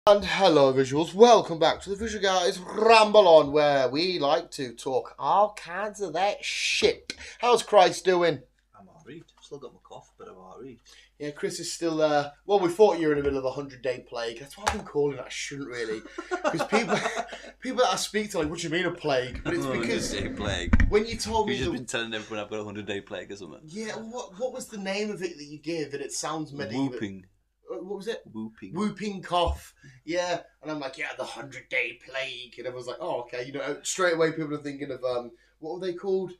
And hello visuals, welcome back to the Visual Guys Ramble On, where we like to talk all kinds of that shit. How's Christ doing? I'm alright. Still got my cough, but I'm alright. Yeah, Chris is still there. Well, we thought you were in the middle of a 100-day plague. That's what I've been calling it. I shouldn't really. Because people that I speak to, like, what do you mean a plague? But it's because 100-day plague. when you told me... You've just been telling everyone I've got a 100-day plague or something. Yeah, what was the name of it that you gave? And it sounds medieval. Whooping. What was it? Whooping. Whooping cough. Yeah. And I'm like, yeah, the 100-day plague. And everyone's like, oh, okay. You know, straight away people are thinking of, what were they called?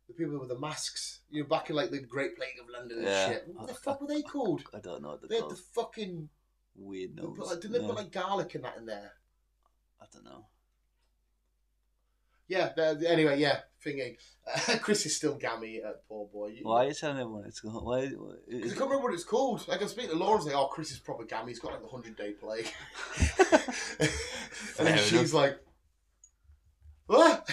The people with the masks. You know, back in like the Great Plague of London and shit. What the fuck were they called? I don't know what They they're had the called. fucking... Weird nose. Didn't they put like garlic and that in there? I don't know. Yeah, anyway, yeah, thingy. Chris is still gammy, poor boy. Why are you telling everyone it's called? Why? I can't remember what it's called. Like, I speak to Laura and say, oh, Chris is proper gammy. He's got like the 100-day plague. And then she's like, what?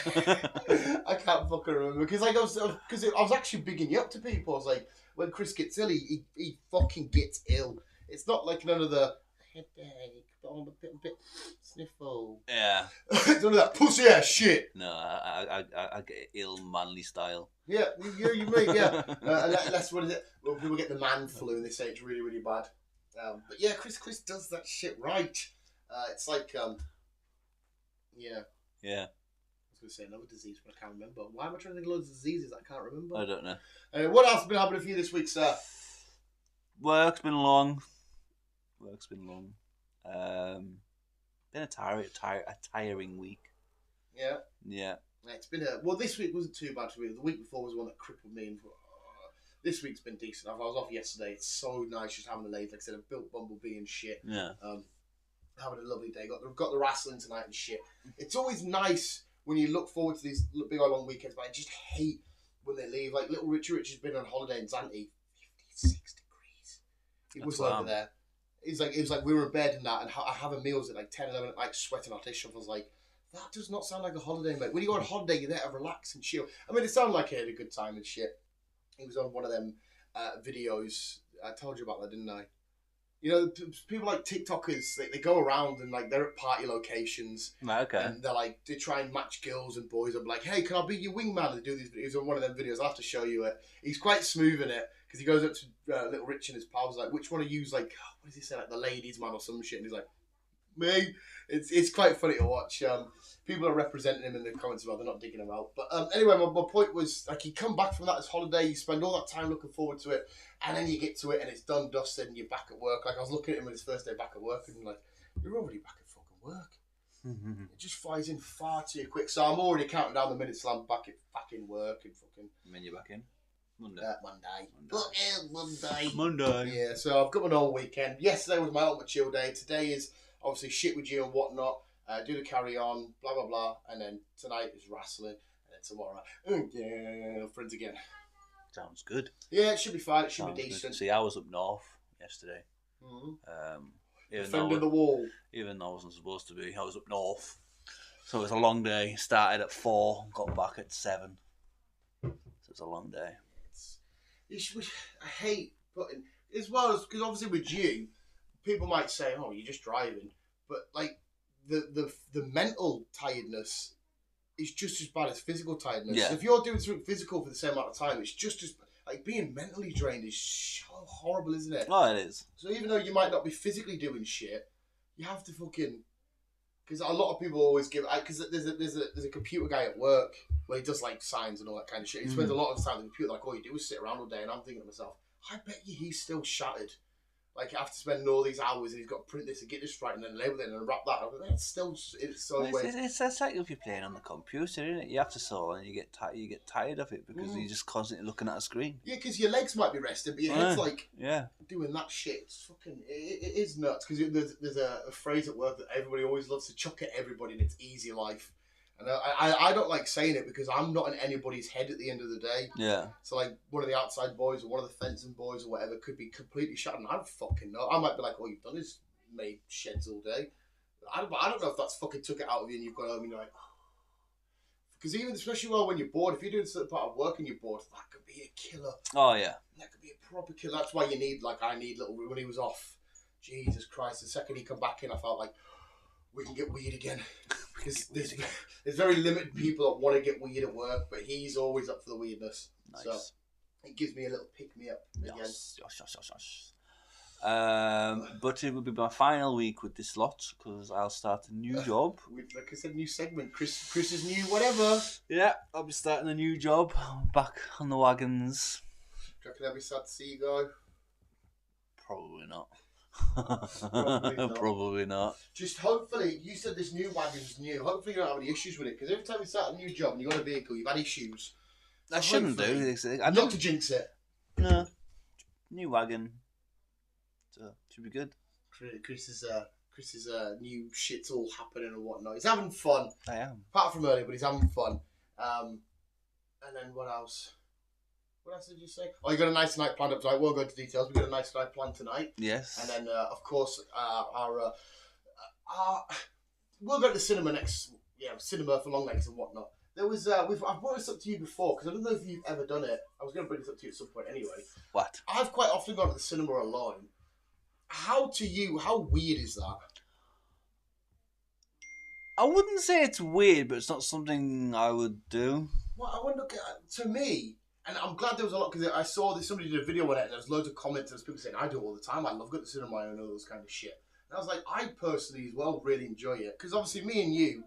I can't fucking remember. Because like, I was actually bigging you up to people. I was like, when Chris gets ill, he fucking gets ill. It's not like none of the headache, but I'm a bit sniffle. Yeah. None of that pussy ass shit. No, I get ill manly style. Yeah, you mate, yeah. Unless, what is it? Well, people get the man flu and they say it's really, really bad. But yeah, Chris does that shit right. It's like, yeah. Yeah. I was going to say another disease, but I can't remember. Why am I trying to think of loads of diseases I can't remember? I don't know. What else has been happening for you this week, sir? Work's been long. Been a tiring week. Yeah. Yeah. It's been this week wasn't too bad for me. The week before was one that crippled me. And this week's been decent. I was off yesterday. It's so nice just having a lathe. Like I said, I've built Bumblebee and shit. Yeah. Having a lovely day. Got the wrestling tonight and shit. It's always nice when you look forward to these big old long weekends, but I just hate when they leave. Like little Richard's been on holiday in Zante, 56 degrees. It was over there. It was like we were in bed and that, and having meals at like 10, 11, like sweating our dish off. I was like, that does not sound like a holiday, mate. When you go on holiday, you're there to relax and chill. I mean, it sounded like he had a good time and shit. He was on one of them videos. I told you about that, didn't I? You know, people like TikTokers, they go around and like they're at party locations. Okay. And they're like, they try and match girls and boys. I'm like, hey, can I be your wingman? And do these videos on one of them videos. I'll have to show you it. He's quite smooth in it because he goes up to Little Rich and his pals, like, which one of you's like, what does he say, like the ladies man or some shit? And he's like, me. It's quite funny to watch. People are representing him in the comments about they're not digging him out. But anyway, my point was like you come back from that as holiday, you spend all that time looking forward to it, and then you get to it and it's done, dusted, and you're back at work. Like I was looking at him on his first day back at work, and I'm like, you're already back at fucking work. It just flies in far too quick. So I'm already counting down the minutes till I'm back at fucking work and fucking. When you're back in? Monday. Monday. Yeah, so I've got my whole weekend. Yesterday was my ultimate chill day. Today is obviously shit with you and whatnot. Do the carry on, blah blah blah, and then tonight is wrestling, and then tomorrow, friends again. Sounds good. Yeah, it should be fine. It should be decent. See, I was up north yesterday. Defending the wall. Even though I wasn't supposed to be, I was up north. So it was a long day. Started at 4, got back at 7. So it's a long day. I hate putting, as well as, because obviously with you, people might say, oh, you're just driving. But like the mental tiredness is just as bad as physical tiredness. Yeah. If you're doing something physical for the same amount of time, it's just as, like being mentally drained is so horrible, isn't it? Oh, it is. So even though you might not be physically doing shit, you have to fucking, because a lot of people always give, because there's a computer guy at work where he does like signs and all that kind of shit. He spends a lot of time on the computer, like all you do is sit around all day, and I'm thinking to myself, I bet you he's still shattered. Like after spending all these hours, and he's got to print this and get this right, and then label it and wrap that up. And it's so it's like if you're playing on the computer, isn't it? You have to solve, and you get tired of it because you're just constantly looking at a screen. Yeah, because your legs might be resting, but your head's like doing that shit. It's fucking it is nuts. Because there's a phrase at work that everybody always loves to chuck at everybody, and it's easy life. And I don't like saying it because I'm not in anybody's head at the end of the day. Yeah. So like one of the outside boys or one of the fencing boys or whatever could be completely shut, and I don't fucking know. I might be like, all you've done is made sheds all day. I don't know if that's fucking took it out of you and you've gone home and you're like, because even especially when you're bored, if you're doing a certain part of work and you're bored, that could be a killer. Oh yeah. That could be a proper killer. That's why you need, like I need little, when he was off Jesus Christ, the second he come back in, I felt like we can get weird again. Because there's very limited people that want to get weird at work, but he's always up for the weirdness. Nice. So it gives me a little pick-me-up again. Yes. But it will be my final week with this lot because I'll start a new job. Like I said, new segment. Chris's new whatever. Yeah, I'll be starting a new job. Back on the wagons. Do you reckon I'll be sad to see you go? Probably not. Probably not. Just hopefully, you said this new wagon's new. Hopefully you don't have any issues with it, because every time you start a new job and you got a vehicle, you've had issues. So I shouldn't do. Not to jinx it. No. New wagon. So should be good. Chris's new shit's all happening and whatnot. He's having fun. I am. Apart from earlier, but he's having fun. And then what else? What else did you say? Oh, you got a nice night planned up tonight. We'll go into details. We got a nice night planned tonight. Yes. And then, of course, we'll go to the cinema next. Yeah, cinema for long legs and whatnot. There was I've brought this up to you before because I don't know if you've ever done it. I was going to bring this up to you at some point anyway. What? I've quite often gone to the cinema alone. How weird is that? I wouldn't say it's weird, but it's not something I would do. Well, I wonder, to me, and I'm glad there was a lot, because I saw that somebody did a video on it, and there was loads of comments, and there was people saying, I do it all the time, I love going to the cinema and all this kind of shit. And I was like, I personally as well really enjoy it, because obviously me and you,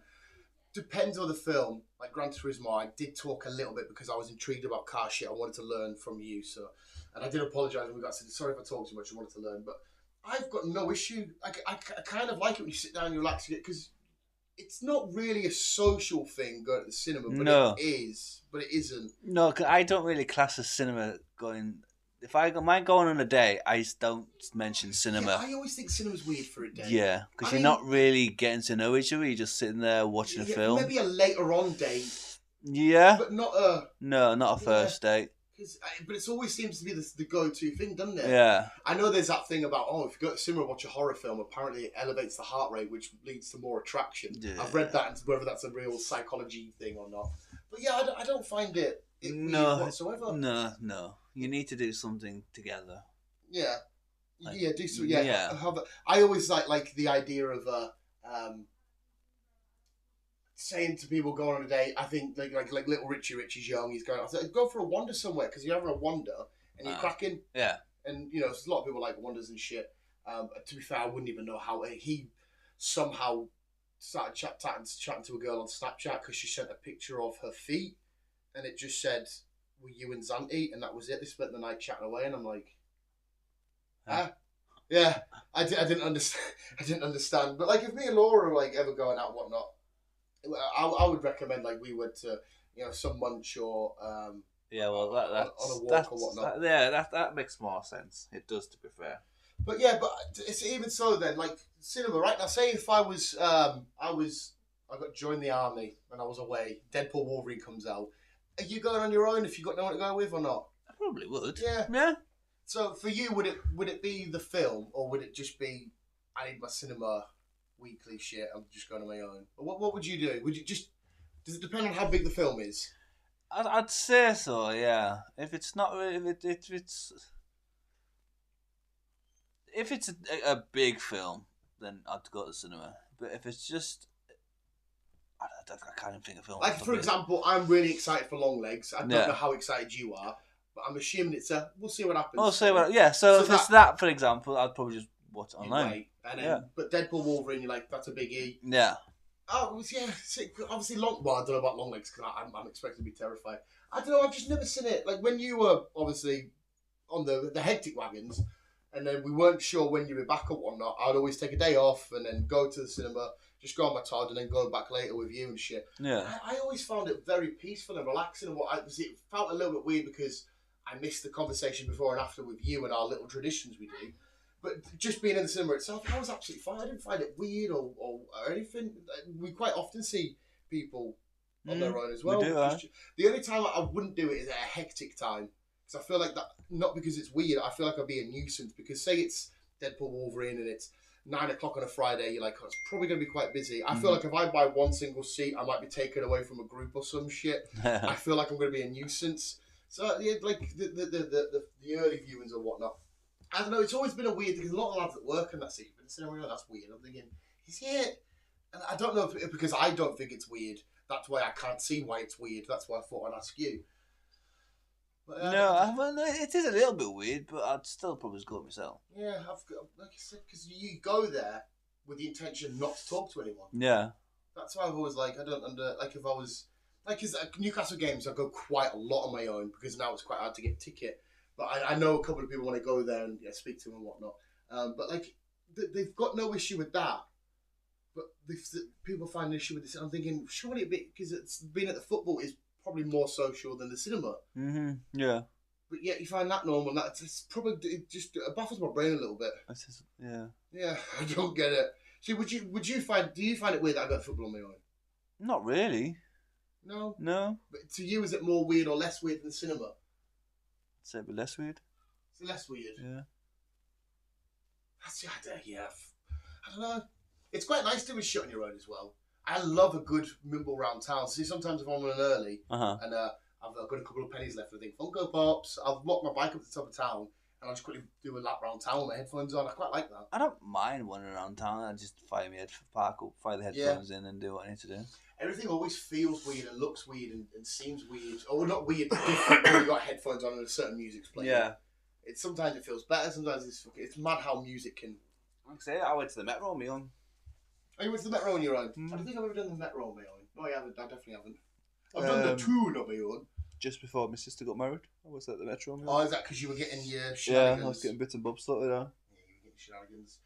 depends on the film, like Gran Turismo, I did talk a little bit because I was intrigued about car shit, I wanted to learn from you, so, and I did apologise when we got to, sorry if I talked too much, I wanted to learn, but I've got no issue, I kind of like it when you sit down and you relax, because it's not really a social thing going to the cinema, but it is, but it isn't. No, cause I don't really class as cinema going. If I might going on a day, I just don't mention cinema. Yeah, I always think cinema's weird for a day. Yeah, because you're not really getting to know each other. You're just sitting there watching a film. Maybe a later on date. Yeah, but not a. No, not a first date. But it always seems to be the go-to thing, doesn't it? Yeah. I know there's that thing about, if you go to cinema and watch a horror film, apparently it elevates the heart rate, which leads to more attraction. Yeah. I've read that, and whether that's a real psychology thing or not. But yeah, I don't find it weird whatsoever. No. You need to do something together. Yeah. Do so. Yeah. I always like the idea of saying to people going on a date, I think like little Richie's young, he's going, I said, go for a wander somewhere, because you're having a wander and you're cracking. Yeah. And, there's a lot of people like wanders and shit. To be fair, I wouldn't even know how he somehow started chatting to a girl on Snapchat because she sent a picture of her feet and it just said, were you and Zanti? And that was it. They spent the night chatting away and I'm like, yeah, I didn't understand. I didn't understand. But like if me and Laura were like ever going out and whatnot, I would recommend like we went to some munch or on a walk or whatnot. That makes more sense. It does, to be fair. But yeah, but it's even so then like cinema right now. Say if I got joined the army and I was away, Deadpool Wolverine comes out. Are you going on your own if you got no one to go with or not? I probably would. Yeah. So for you, would it be the film or would it just be I need my cinema weekly shit? I'm just going on my own. What would you do? Would you just? Does it depend on how big the film is? I'd say so. Yeah. If it's not, if it's a big film, then I'd go to the cinema. But if it's just, I can't even think of film. Like for example, I'm really excited for Long Legs. I don't know how excited you are, but I'm assuming we'll see what happens. We'll see what. Yeah. So if it's that, for example, I'd probably just watch it online. And then, but Deadpool Wolverine, you're like, that's a biggie. Yeah. Oh, yeah. Obviously, I don't know about Long Legs because I'm expected to be terrified. I don't know. I've just never seen it. Like when you were obviously on the hectic wagons, and then we weren't sure when you were back or whatnot. I'd always take a day off and then go to the cinema, just go on my Todd, and then go back later with you and shit. Yeah. I always found it very peaceful and relaxing. And it felt a little bit weird because I missed the conversation before and after with you and our little traditions we do. But just being in the cinema itself, I was absolutely fine. I didn't find it weird or anything. We quite often see people on their own as well. We do, the only time I wouldn't do it is at a hectic time. Because I feel like that, not because it's weird, I feel like I'd be a nuisance. Because say it's Deadpool Wolverine and it's 9 o'clock on a Friday, you're like, it's probably going to be quite busy. I feel like if I buy one single seat, I might be taken away from a group or some shit. I feel like I'm going to be a nuisance. So, yeah, like the early viewings or whatnot. I don't know. It's always been a weird thing. There's a lot of lads that work in that scene, but that's weird. I'm thinking, he's here, and I don't know if because I don't think it's weird. That's why I can't see why it's weird. That's why I thought I'd ask you. But, no, it is a little bit weird, but I'd still probably go myself. Yeah, like I said, because you go there with the intention not to talk to anyone. Yeah. That's why I've always if I was because Newcastle games I go quite a lot on my own because now it's quite hard to get a ticket. But I know a couple of people when I go there and speak to them and whatnot. But they've got no issue with that. But people find an issue with this. I'm thinking surely because it's being at the football is probably more social than the cinema. Mm-hmm. Yeah. But yet you find that normal. It's probably it baffles my brain a little bit. Yeah. Yeah, I don't get it. See, do you find it weird that I go to football on my own? Not really. No. No. But to you, is it more weird or less weird than the cinema? I'd say a bit less weird. It's less weird. Yeah. That's the idea. Yeah. I don't know. It's quite nice to be shut on your own as well. I love a good mimble round town. See, sometimes if I'm running early and I've got a couple of pennies left, I think Funko Pops. I'll lock my bike up to the top of town and I'll just quickly do a lap round town with my headphones on. I quite like that. I don't mind wandering around town. I just fire the headphones in and do what I need to do. Everything always feels weird and looks weird and seems weird. Or not weird, but different when you've got headphones on and a certain music's playing. Yeah. Sometimes it feels better, sometimes it's mad how music can... Like I say, I went to the Metro on my own. Oh, you went to the Metro on your own? I don't think I've ever done the Metro on my own. No, I haven't. I definitely haven't. I've done the tour on my own. Just before my sister got married, I was at the Metro on my own. Oh, is that because you were getting your shenanigans? Yeah, I was getting bits and bobs sorted out. Yeah, you were getting shenanigans.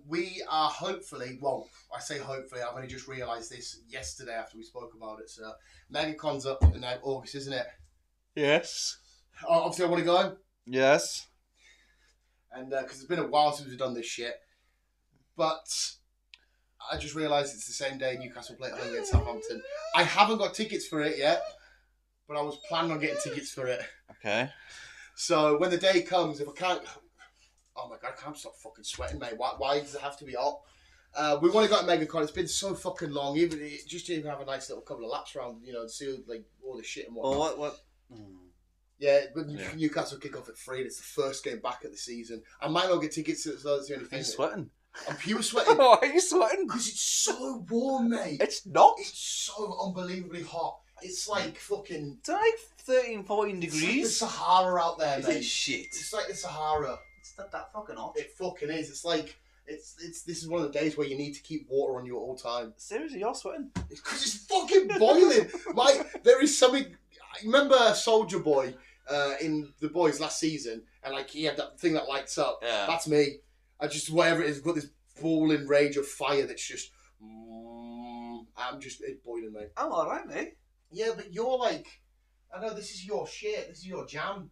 We are hopefully, well, I say hopefully, I've only just realised this yesterday after we spoke about it, so MegaCon's up in August, isn't it? Yes. Obviously I want to go. Yes. And because it's been a while since we've done this shit. But I just realised it's the same day Newcastle play at home against Southampton. I haven't got tickets for it yet, but I was planning on getting tickets for it. Okay. So when the day comes, if I can't... Oh my God, I can't stop fucking sweating, mate. Why does it have to be hot? We've only got MegaCon. It's been so fucking long. Just to even have a nice little couple of laps around, and see all the shit and whatnot. Oh, what? Yeah, but Newcastle kick off at 3 and it's the first game back of the season. I might not get tickets, so that's the only thing. Are you sweating? I'm pure sweating. Why are you sweating? Because it's so warm, mate. It's not. It's so unbelievably hot. It's like fucking... It's like 13, 14 degrees. It's like the Sahara out there, mate. Is it shit? It's like the Sahara. It's not that fucking hot. It fucking is. It's like... This is one of the days where you need to keep water on you at all time. Seriously, you're sweating? It's because it's fucking boiling. There is something... I remember Soldier Boy... in The Boys last season, and he had that thing that lights up. Yeah. That's me. I just, whatever it is, I've got this boiling rage of fire that's just, it's boiling, mate. I'm alright, mate. Yeah, but you're I know this is your shit, this is your jam.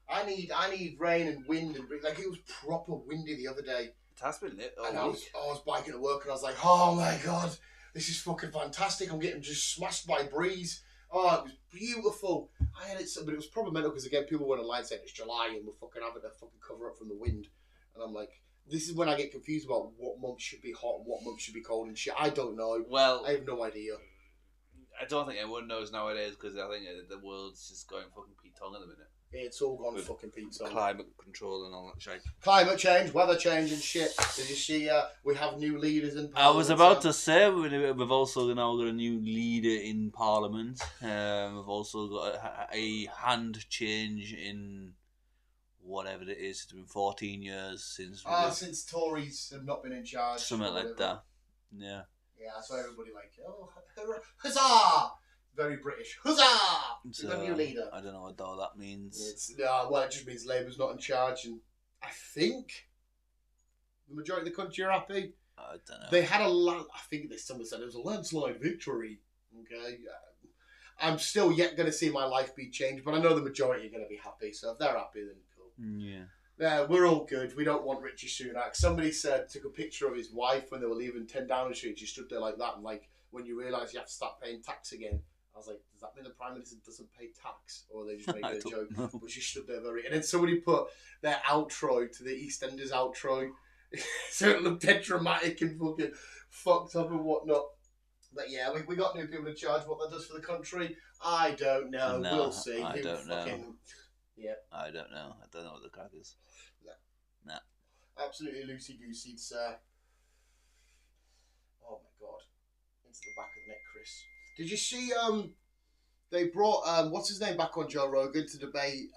I need rain and wind and it was proper windy the other day. It has been lit. And I was biking to work and I was like, oh my God, this is fucking fantastic. I'm getting just smashed by breeze. Oh, it was beautiful. I had it, but it was problematic because again, people went online saying it's July and we're fucking having to fucking cover up from the wind. And I'm like, this is when I get confused about what month should be hot and what month should be cold and shit. I don't know. Well, I have no idea. I don't think anyone knows nowadays because I think the world's just going fucking Pete Tong at the minute. It's all gone fucking Pete Tong. Climate control and all that shit. Climate change, weather change and shit. Did you see? We have new leaders in Parliament. I was about to say we've also now got a new leader in Parliament. We've also got a hand change in whatever it is. It's been 14 years since Tories have not been in charge. Something like that. Yeah. Yeah, that's why everybody huzzah! Very British. Huzzah! It's a new leader. I don't know what the hell that means. It just means Labour's not in charge, and I think the majority of the country are happy. I don't know. They had I think someone said it was a landslide victory. Okay, I'm still yet going to see my life be changed, but I know the majority are going to be happy. So if they're happy, then cool. Yeah. Yeah, we're all good. We don't want Richie Sunak. Somebody took a picture of his wife when they were leaving 10 Downing Street. She stood there like that, and when you realise you have to start paying tax again. I was like, does that mean the Prime Minister doesn't pay tax? Or are they just making a joke? Know. But she stood there very... And then somebody put their outro to the EastEnders outro. So it looked dead dramatic and fucking fucked up and whatnot. But yeah, we got new people in charge. What that does for the country, I don't know. No, we'll see. I don't know. Yeah. I don't know. I don't know what the crack is. No. Absolutely loosey-goosey. It's, oh my god. Into the back of the neck, Chris. Did you see, they brought, what's his name back on Joe Rogan to debate,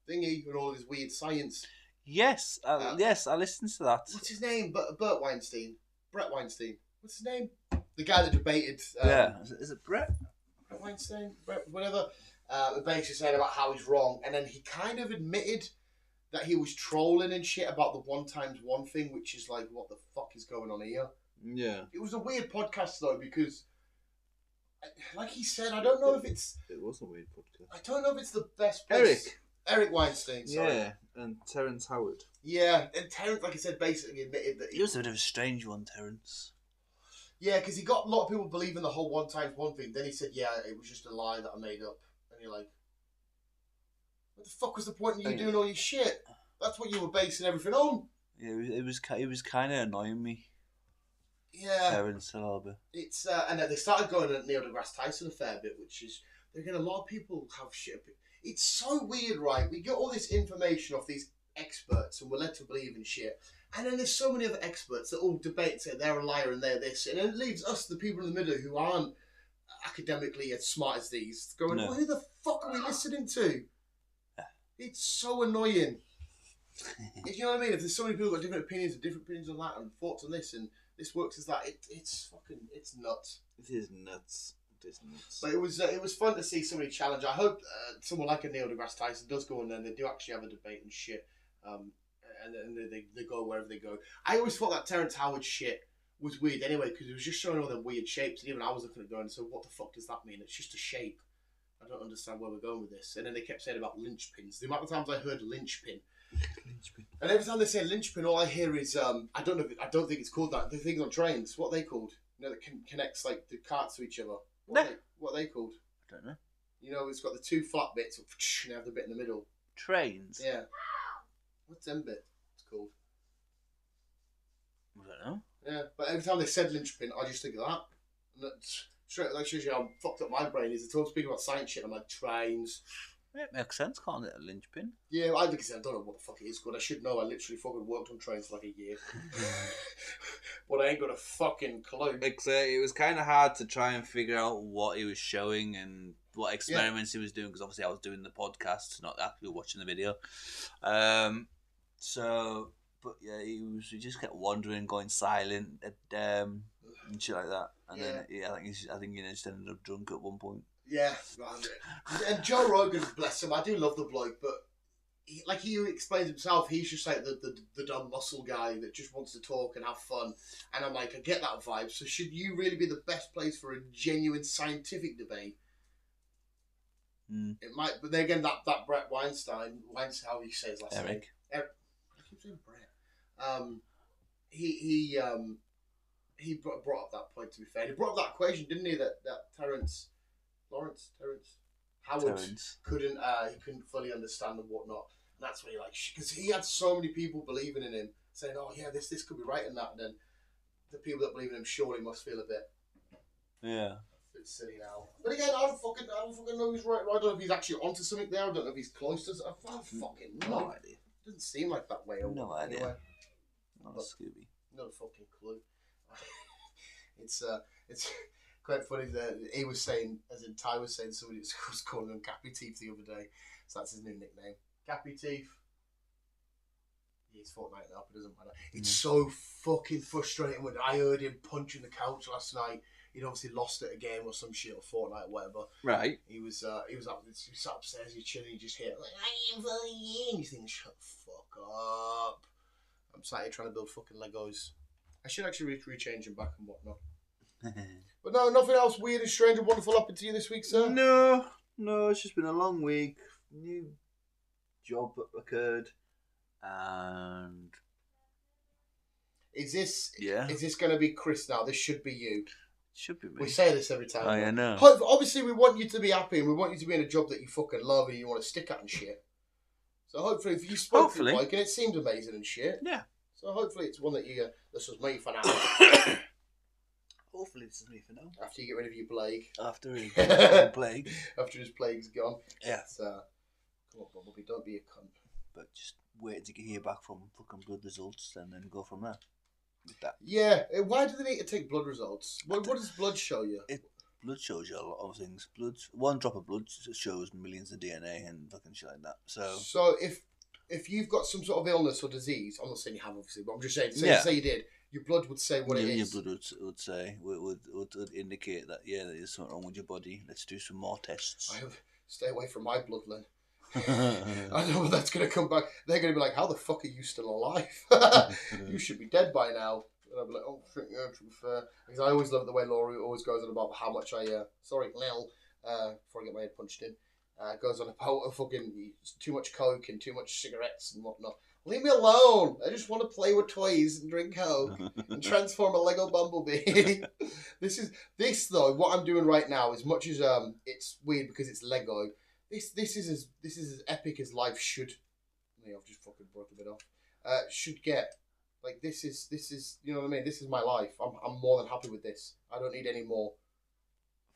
Thingy and all his weird science? Yes, yes, I listened to that. What's his name? Bert Weinstein. Brett Weinstein. What's his name? The guy that debated. Yeah. Is it Brett? Brett Weinstein? Brett, whatever. Basically saying about how he's wrong. And then he kind of admitted that he was trolling and shit about the 1x1 thing, which is like, what the fuck is going on here? Yeah. It was a weird podcast, though, because, like he said, I don't know if it's... It was a weird podcast. I don't know if it's the best place. Eric Weinstein, sorry. Yeah, and Terence Howard. Yeah, and Terence, like I said, basically admitted that... He was a bit of a strange one, Terence. Yeah, because he got a lot of people believing the whole 1x1 thing. Then he said, yeah, it was just a lie that I made up. And you're like, what the fuck was the point of you doing all your shit? That's what you were basing everything on. Yeah, it was kind of annoying me. Yeah. Terence a little bit. It's, and then they started going at Neil deGrasse Tyson a fair bit, which is, they're getting a lot of people have shit. It's so weird, right? We get all this information off these experts and we're led to believe in shit. And then there's so many other experts that all debate, say they're a liar and they're this. And then it leaves us, the people in the middle who aren't academically as smart as these, going, well, who the fuck are we listening to? It's so annoying. You know what I mean? If there's so many people who got different opinions on that and thoughts on this and this works as that, it's nuts. It is nuts. But it was fun to see somebody challenge. I hope someone like a Neil deGrasse Tyson does go on there and they do actually have a debate and shit. And they go wherever they go. I always thought that Terence Howard shit was weird anyway, because it was just showing all them weird shapes. And even I was looking at it going, so what the fuck does that mean? It's just a shape. I don't understand where we're going with this. And then they kept saying about linchpins. The amount of times I heard linchpin. And every time they say linchpin, all I hear is I don't think it's called that. The things on trains, what are they called? You know, that connects like the carts to each other. What are they called? I don't know. You know, it's got the two flat bits, and they have the bit in the middle. Trains. Yeah. What's them bit? It's called. I don't know. Yeah, but every time they said linchpin, I just think of that. And that's straight, like, shows you how fucked up my brain is. It's all speaking about science shit. I'm like, trains. It makes sense, can't it? A linchpin. Yeah, I think I don't know what the fuck it is called. I should know. I literally fucking worked on trains for like a year. But I ain't got a fucking clue. It was kind of hard to try and figure out what he was showing and what experiments he was doing, because obviously I was doing the podcast, not actually watching the video. But yeah, he just kept wandering, going silent, and shit like that. And then I think he just ended up drunk at one point. Yeah, and Joe Rogan, bless him, I do love the bloke, but he explains himself, he's just like the dumb muscle guy that just wants to talk and have fun. And I'm like, I get that vibe. So should you really be the best place for a genuine scientific debate? It might, but then again, that Brett Weinstein, how he says last name. Eric. I keep saying Brett. He brought up that point, to be fair. He brought up that equation, didn't he? That Terence Howard couldn't fully understand and whatnot. And that's what he because he had so many people believing in him, saying, "Oh yeah, this could be right," and that. And then the people that believe in him surely must feel a bit silly now. But again, I don't fucking know who's right. I don't know if he's actually onto something there. I don't know if he's close to. I don't fucking know. No idea. It doesn't seem like that way. No idea. Anyway. Not a Scooby. Not a fucking clue. It's quite funny that he was saying, as in Ty was saying, somebody was calling him Gappy Teeth the other day. So that's his new nickname. Gappy Teeth. He's Fortnite now, but it doesn't matter. It's so fucking frustrating when I heard him punching the couch last night. He'd obviously lost at a game or some shit, or Fortnite or whatever. Right. He sat upstairs, he's chilling, he just hear like, I am for you. And you think, shut the fuck up. I'm sat here trying to build fucking Legos. I should actually rechange them back and whatnot. But no, nothing else weird and strange and wonderful happened to you this week, sir? No, it's just been a long week. New job occurred, and is this going to be Chris now? This should be you. It should be me. We say this every time. Oh, yeah, no. Obviously, we want you to be happy, and we want you to be in a job that you fucking love and you want to stick at and shit. So hopefully, if you spoke to Mike and it seemed amazing and shit. Yeah. So hopefully it's one that this was me for now. Hopefully this is me for now. After you get rid of your plague. After he gets plague. After his plague's gone. Yeah. Come on, Bumblebee, don't be a cunt. But just wait to hear back from fucking blood results and then go from there. With that. Yeah, why do they need to take blood results? What does blood show you? Blood shows you a lot of things. One drop of blood shows millions of DNA and fucking shit like that. So if you've got some sort of illness or disease, I'm not saying you have obviously, but I'm just saying, say you did, your blood would say what it is. Your blood would say would indicate that there's something wrong with your body. Let's do some more tests. Stay away from my bloodline. I know that's going to come back. They're going to be like, how the fuck are you still alive? You should be dead by now. And I'll be like, oh, to be fair. Because I always love the way Laurie always goes on about how much before I get my head punched in, goes on about fucking too much coke and too much cigarettes and whatnot. Leave me alone. I just want to play with toys and drink coke and transform a Lego Bumblebee. This though, what I'm doing right now, as much as it's weird because it's Lego, this is as epic as life should. I've just fucking broken it off. Should get. Like this is you know what I mean. This is my life. I'm more than happy with this. I don't need any more.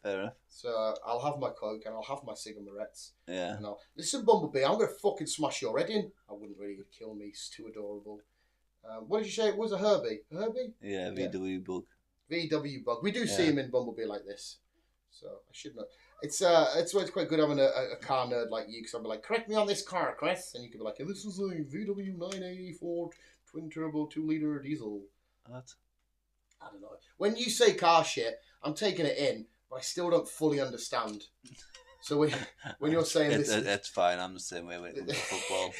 Fair enough. So I'll have my coke and I'll have my cigarettes. Yeah. And listen, Bumblebee, I'm gonna fucking smash your head in. I wouldn't really kill me. It's too adorable. What did you say? It was a Herbie. A Herbie? Yeah, VW bug. VW bug. We do see him in Bumblebee like this. So I should know. It's quite good having a car nerd like you, because I'll be like, correct me on this car, Chris, and you can be like, hey, this is a VW 984 twin turbo 2-liter diesel. What? I don't know. When you say car shit, I'm taking it in, but I still don't fully understand. So when you're saying this, it's fine. I'm the same way with football.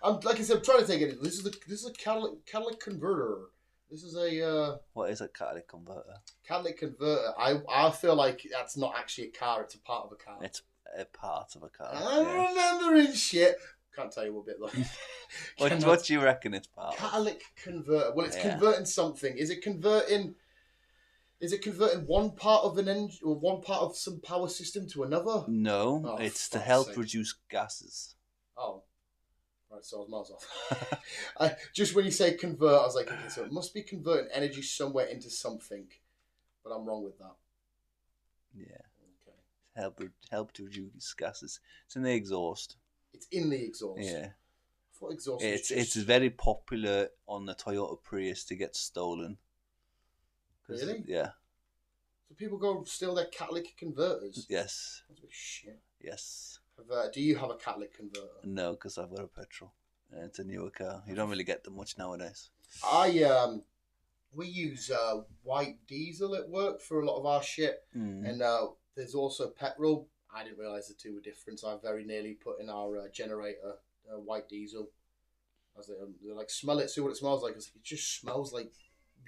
I'm like I said, I'm trying to take it in. This is a catalytic converter. This is a what is a catalytic converter? Catalytic converter. I feel like that's not actually a car. It's a part of a car. It's a part of a car. I'm remembering shit. Can't tell you what bit though. What do you reckon it's part of? Catalytic converter. Well, it's converting something. Is it converting one part of an engine or one part of some power system to another? No, it's to help reduce gases. Oh. Right, so I was miles off. Just when you say convert, I was like, okay, so it must be converting energy somewhere into something. But I'm wrong with that. Yeah. Okay. Help to reduce gases. It's in the exhaust. It's in the exhaust? Yeah. I thought exhaust It's very popular on the Toyota Prius to get stolen. Really? Yeah. So people go steal their catalytic converters? Yes. That's a bit shit. Yes. Do you have a catalytic converter? No, because I've got a petrol. It's a newer car. You don't really get them much nowadays. We use white diesel at work for a lot of our shit, and there's also petrol. I didn't realise the two were different. So I very nearly put in our generator white diesel. I was like, smell it, see what it smells like. I was like, it just smells like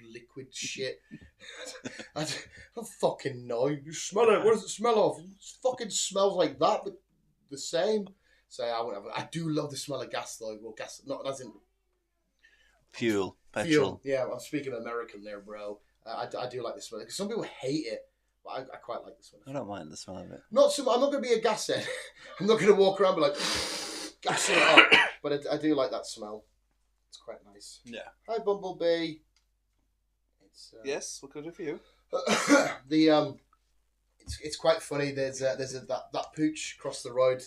liquid shit. I don't fucking know. You smell it. What does it smell of? It fucking smells like that, but the same. So I do love the smell of gas though. Well, gas, not as in fuel, petrol. Fuel. Yeah, I'm speaking American there, bro. I do like the smell. Because some people hate it, but I quite like the smell. I don't mind the smell of it. I'm not going to be a gas head. I'm not going to walk around and be like gassing it up. But I do like that smell. It's quite nice. Yeah. Hi, Bumblebee. Yes, what can I do for you? It's quite funny. There's that pooch across the road.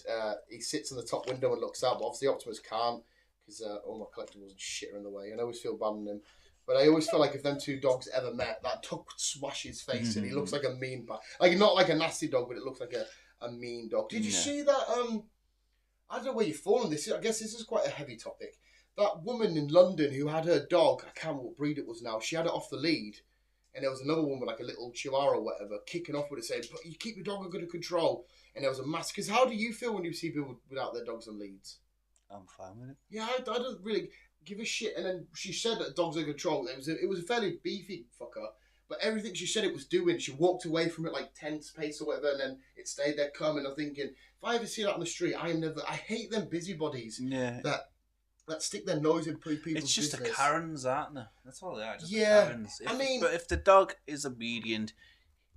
He sits in the top window and looks out, but obviously Optimus can't because all my collectibles and shit are in the way. And I always feel bad on him. But I always feel like if them two dogs ever met, that dog would smash his face and he looks like a mean like not like a nasty dog, but it looks like a mean dog. Did you see that? I don't know where you're falling. I guess this is quite a heavy topic. That woman in London who had her dog, I can't remember what breed it was now, she had it off the lead. And there was another one with like a little chihuahua or whatever, kicking off with it saying, but you keep your dog under control. And there was a mass. Because how do you feel when you see people without their dogs on leads? I'm fine with it. Yeah, I don't really give a shit. And then she said that dogs are control. It was a fairly beefy fucker. But everything she said it was doing, she walked away from it like 10 pace or whatever. And then it stayed there coming. I'm thinking, if I ever see that on the street, I hate them busybodies. Yeah. That stick their nose in people's business. It's just the Karens, aren't they? That's all they are. Just yeah, the Karens. but if the dog is obedient,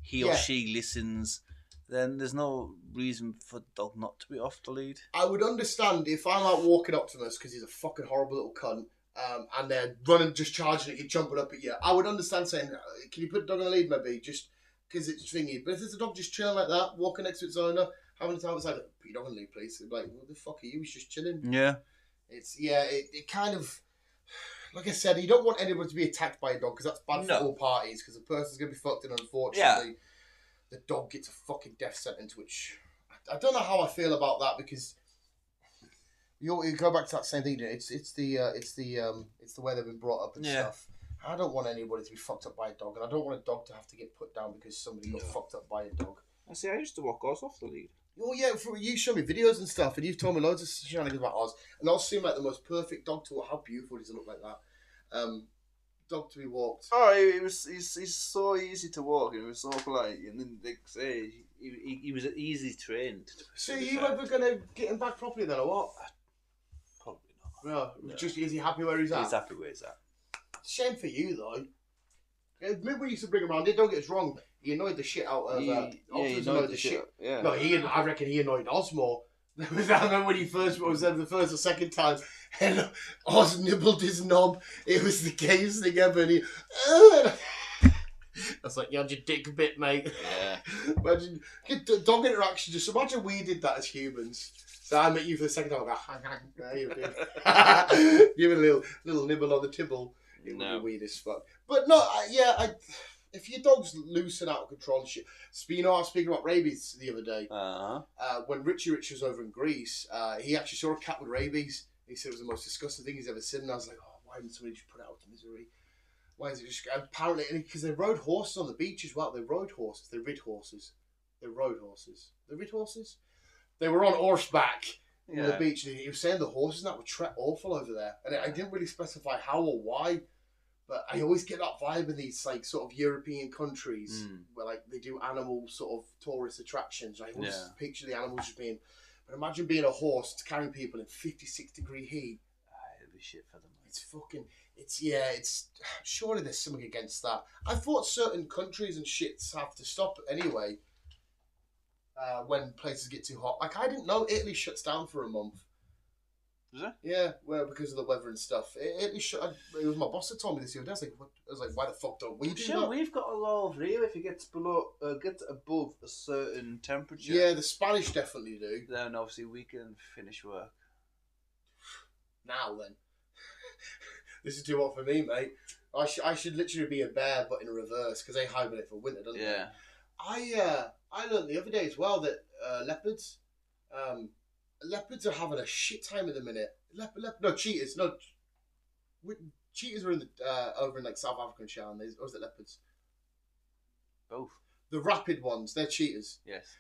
he or she listens, then there's no reason for the dog not to be off the lead. I would understand if I'm out walking Optimus because he's a fucking horrible little cunt, and they're running, just charging at you, jumping up at you. I would understand saying, can you put the dog on the lead maybe, just because it's thingy. But if there's a dog just chilling like that, walking next to its owner, How many times like, put your dog in the lead, please? They're like, what the fuck are you? He's just chilling. Yeah. It kind of, like I said, you don't want anyone to be attacked by a dog because that's bad for all parties because the person's going to be fucked and unfortunately the dog gets a fucking death sentence, which I don't know how I feel about that because you go back to that same thing. It's the way they've been brought up and stuff. I don't want anybody to be fucked up by a dog, and I don't want a dog to have to get put down because somebody got fucked up by a dog. I used to walk Oz off the lead. Oh yeah, you show me videos and stuff, and you've told me loads of shenanigans about Oz, and Oz seemed like the most perfect dog to walk. How beautiful does it look like that? Dog to be walked. Oh, he's so easy to walk, and he was so polite, and then they say he was easy trained. So are you ever gonna get him back properly then, or what? Probably not. No. Just is he happy where he's at? He's happy where he's at. Shame for you though. Remember we used to bring him around. Don't get us wrong. He annoyed the shit out of. He annoyed the shit. Yeah. No, I reckon he annoyed Oz more. I remember when he first was there the first or second time, and Oz nibbled his knob. It was the gayest thing ever. And he, I was like, you had your dick bit, mate. Yeah. Imagine dog interaction. Just imagine we did that as humans. So I met you for the second time. I go, give it a little nibble on the tibble. It would be weird as fuck. But no, if your dog's loose and out of control and shit. Speaking about rabies the other day, when Richie Rich was over in Greece, he actually saw a cat with rabies. He said it was the most disgusting thing he's ever seen. And I was like, oh, why didn't somebody just put it out to misery? Why is it just... Apparently, because they rode horses on the beach as well. They rode horses. They rid horses. They rode horses. They rid horses? They were on horseback on the beach. And he was saying the horses and that would tread awful over there. And I didn't really specify how or why. But I always get that vibe in these like sort of European countries where like they do animal sort of tourist attractions. I always picture the animals just being. But imagine being a horse carrying people in 56-degree heat. It'd be shit for them. It's fucking. It's surely there's something against that. I thought certain countries and shits have to stop anyway. When places get too hot, like I didn't know Italy shuts down for a month. Is it? Yeah, well, because of the weather and stuff. It was my boss that told me this the other day. I was like, why the fuck don't we do that? We've got a law over here. If it gets gets above a certain temperature. Yeah, the Spanish definitely do. Then obviously we can finish work. Now then, this is too hot for me, mate. I should literally be a bear, but in reverse, because they hibernate for winter, don't they? Yeah. I learned the other day as well that leopards are having a shit time at the minute. Cheetahs. No, cheetahs are in the over in like South Africa and shit, or is it leopards? Both. The rapid ones, they're cheetahs. Yes.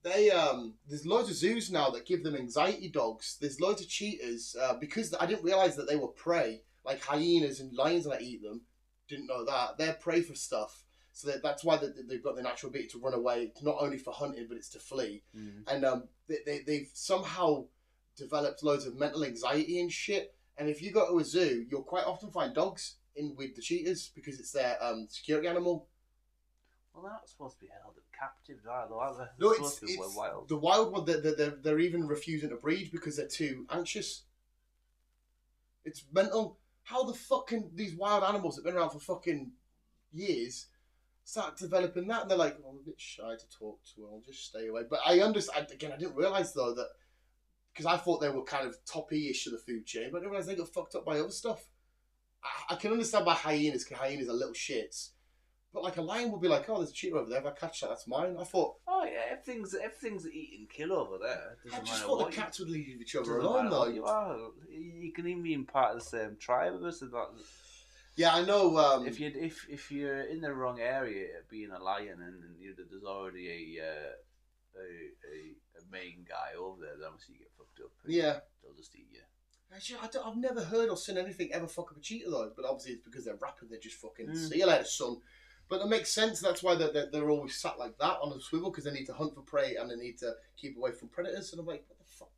There's loads of zoos now that give them anxiety dogs. There's loads of cheetahs because I didn't realise that they were prey, like hyenas and lions that eat them. Didn't know that they're prey for stuff. So that's why they've got the natural ability to run away, not only for hunting, but it's to flee. And they've somehow developed loads of mental anxiety and shit. And if you go to a zoo, you'll quite often find dogs in with the cheetahs because it's their security animal. Well, they're not supposed to be held captive, are they? No, it's wild. The wild one. They're even refusing to breed because they're too anxious. It's mental. How the fuck can these wild animals that have been around for fucking years start developing that? And they're like, I'm a bit shy to talk to her, I'll just stay away. But I understand, again, I didn't realise though that, because I thought they were kind of toppy-ish of the food chain, but I didn't realise they got fucked up by other stuff. I can understand by hyenas, because hyenas are little shits. But like a lion would be like, oh, there's a cheetah over there, if I catch that, that's mine. I thought... Oh yeah, everything's eat and kill over there. I just thought the cats would leave each other alone though. You can even be part of the same tribe of us. Yeah, I know. If you're in the wrong area, being a lion, and there's already a main guy over there, then obviously you get fucked up. Yeah, they'll just eat you. Actually, I've never heard or seen anything ever fuck up a cheetah though. But obviously it's because they're rapid. They're just fucking see you later, son. But that makes sense. That's why they're always sat like that on a swivel, because they need to hunt for prey and they need to keep away from predators. And I'm like, what the fuck?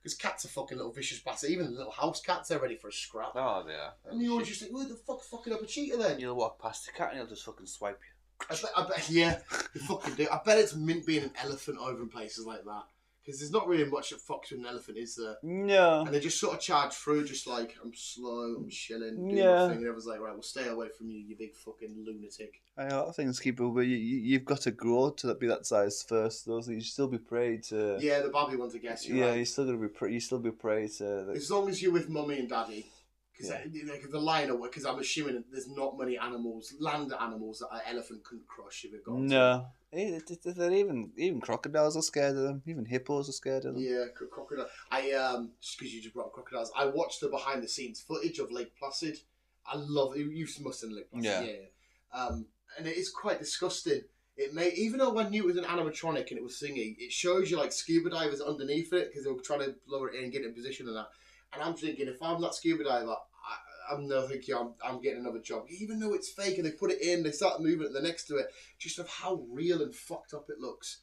Because cats are fucking little vicious bastards. Even the little house cats, they're ready for a scrap. Oh, they are. And you always just think, who the fuck's fucking up a cheetah then? You'll walk past the cat and he'll just fucking swipe you. I bet, yeah, you fucking do. I bet it's mint being an elephant over in places like that. Because there's not really much that fucks with an elephant, is there? No. And they just sort of charge through, just like, I'm slow, I'm chilling, doing my Yeah. thing. And everyone's like, right, we'll stay away from you, you big fucking lunatic. A lot of things keep over. You've got to grow to be that size first. Those you still be prey to. Yeah, the babby ones, I guess. Yeah, right. you're still gonna be you still be prey to. As long as you're with mummy and daddy. Because Yeah. like, if the lion, because I'm assuming there's not many animals, land animals that an elephant couldn't crush if it got No. They're even crocodiles are scared of them. Even hippos are scared of them. Yeah, crocodile. Just because you just brought up crocodiles, I watched the behind the scenes footage of Lake Placid. I love it. You must have Lake Placid. Yeah. And it is quite disgusting. Even though I knew it was an animatronic and it was singing, it shows you like scuba divers underneath it because they were trying to lower it in and get it in position and that. And I'm thinking, if I'm that scuba diver, I'm now thinking I'm getting another job. Even though it's fake and they put it in, they start moving it, they're next to it, just of how real and fucked up it looks.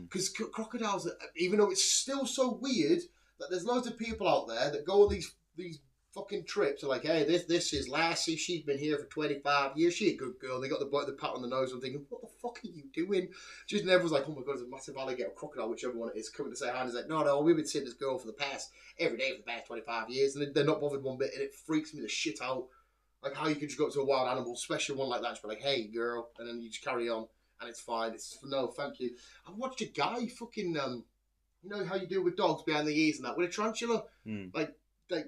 Because crocodiles, even though it's still so weird, that there's loads of people out there that go on these fucking trips are like, hey, this is Lassie, she's been here for 25 years, she's a good girl. They got the pat on the nose. I'm thinking, what the fuck are you doing? Just and everyone's like, oh my god, there's a massive alligator, crocodile, whichever one it is, coming to say hi. And it's like, no, we've been seeing this girl for the past every day for the past 25 years, and they're not bothered one bit, and it freaks me the shit out. Like how you can just go up to a wild animal, especially one like that, just be like, hey girl, and then you just carry on, and it's fine. It's no, thank you. I watched a guy fucking you know how you do with dogs behind the ears and that with a tarantula, like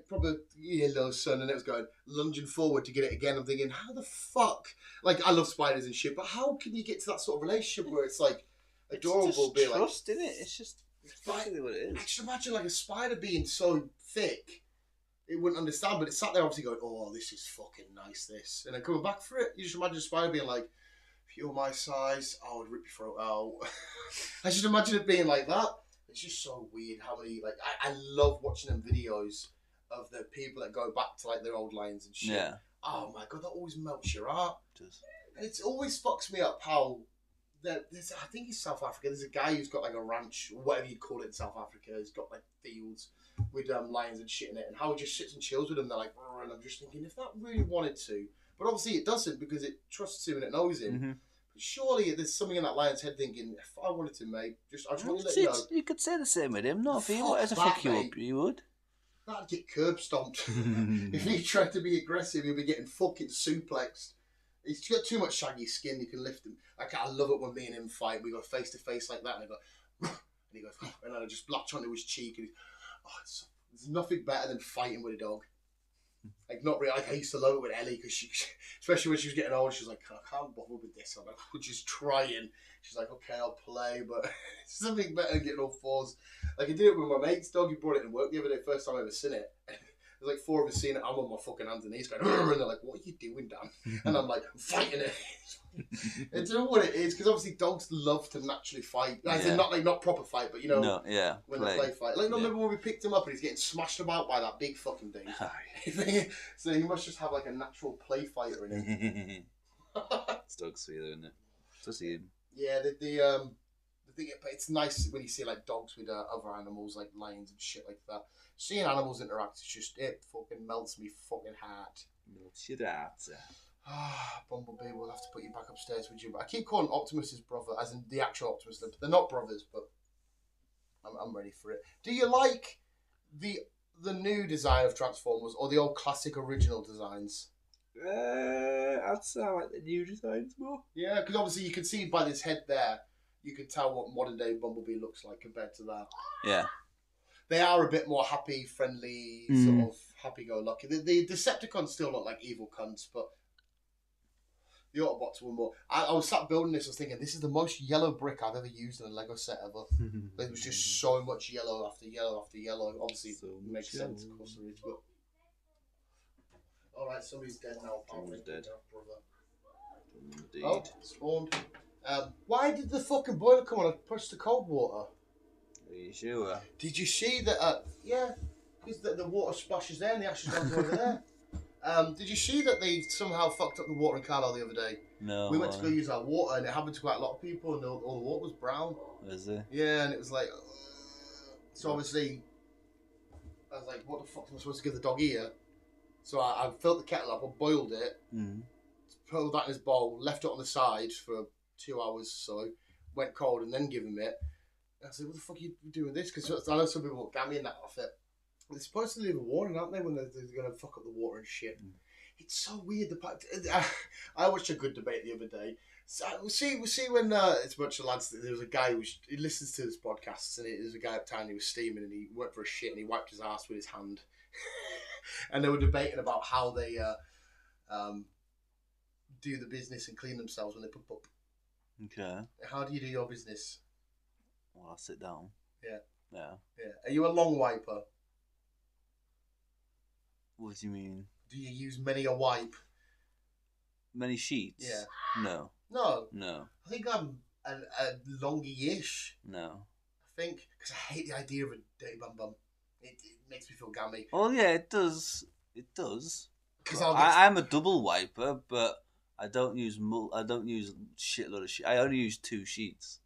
probably yellow sun, and it was going lunging forward to get it again. I'm thinking, how the fuck? Like, I love spiders and shit, but how can you get to that sort of relationship where it's like adorable? It's just being trust, like, isn't it? It's just basically what it is. I just imagine like a spider being so thick, it wouldn't understand. But it sat there obviously going, "Oh, this is fucking nice." This, and then coming back for it, you just imagine a spider being like, "If you're my size, I would rip your throat out." I just imagine it being like that. It's just so weird how many like I love watching them videos of the people that go back to like their old lines and shit. Yeah. Oh my god, that always melts your heart. It does. And it always fucks me up how there's I think it's South Africa. There's a guy who's got like a ranch, or whatever you'd call it in South Africa. He's got like fields with lions and shit in it, and how he just sits and chills with them. They're like, "Brr," and I'm just thinking, if that really wanted to, but obviously it doesn't because it trusts him and it knows him. Mm-hmm. But surely there's something in that lion's head thinking, if I wanted to, mate, I just want to let you know. You could say the same with him. No, if he Fuck wanted to that, fuck you mate. up, you would. That'd get curb stomped. If he tried to be aggressive, he'd be getting fucking suplexed. He's got too much shaggy skin. You can lift him. Like, I love it when me and him fight. We go face to face like that, and I go, and he goes, and I just latch onto his cheek, and there's nothing better than fighting with a dog. Like, not really. Like, I used to love it with Ellie because she, especially when she was getting old, she was like, I can't bother with this. I'm like, we're just trying. She's like, okay, I'll play, but it's something better than getting all fours. Like, I did it with my mate's dog. He brought it in work the other day, first time I ever seen it. There's like 4 of us seeing it. I'm on my fucking hands and knees going, and they're like, what are you doing, Dan? And I'm like, I'm fighting it. I don't know what it is, because obviously dogs love to naturally fight. As in, not proper fight, but you know, when they play fight. Like, remember when we picked him up and he's getting smashed about by that big fucking thing? So he must just have like a natural play fighter in him. It's dog's feeling, isn't it? Just him. Yeah, the thing, but it's nice when you see like dogs with other animals like lions and shit like that. Seeing animals interact, it's just, it fucking melts me fucking heart. Melts your heart. Bumblebee, we'll have to put you back upstairs with you. But I keep calling Optimus his brother, as in the actual Optimus. They're not brothers, but I'm ready for it. Do you like the new design of Transformers or the old classic original designs? I'd say I like the new designs more. Yeah, because obviously you can see by this head there, you can tell what modern day Bumblebee looks like compared to that. Yeah. They are a bit more happy, friendly, sort of happy-go-lucky. The Decepticons still look like evil cunts, but the Autobots were more... I was sat building this, I was thinking, this is the most yellow brick I've ever used in a Lego set ever. There was just so much yellow after yellow after yellow. Obviously, it makes sense, of course there is, but... Alright, somebody's dead now. Someone's dead. Indeed. Oh, spawned. Why did the fucking boiler come on and push the cold water? Are you sure? Did you see that? Yeah, because the water splashes there and the ashes down over there. Did you see that they somehow fucked up the water in Carlisle the other day? No. We went to go use our water and it happened to quite a lot of people and all the water was brown. Is it? Yeah, and it was like... So obviously, I was like, what the fuck am I supposed to give the dog here? So I filled the kettle up, I boiled it, pulled that in his bowl, left it on the side for 2 hours or so, went cold and then give him it. I said, what the fuck are you doing this? Because I know some people want gammy and that off it. They're supposed to leave a warning, aren't they, when they're going to fuck up the water and shit. It's so weird. I watched a good debate the other day. So we'll see when it's a bunch of lads. There was a guy he listens to his podcasts, and there's a guy up town who was steaming, and he went for a shit, and he wiped his ass with his hand. And they were debating about how they do the business and clean themselves when they poop up. Okay. How do you do your business? Well, I sit down. Yeah. Yeah. Yeah. Are you a long wiper? What do you mean? Do you use many a wipe? Many sheets? Yeah. No. No. No. I think I'm a longy-ish. No. I think because I hate the idea of a dirty bum bum. It makes me feel gammy. Oh yeah, it does. It does. Because I'm a double wiper, but I don't use shitload of shit. I only use 2 sheets.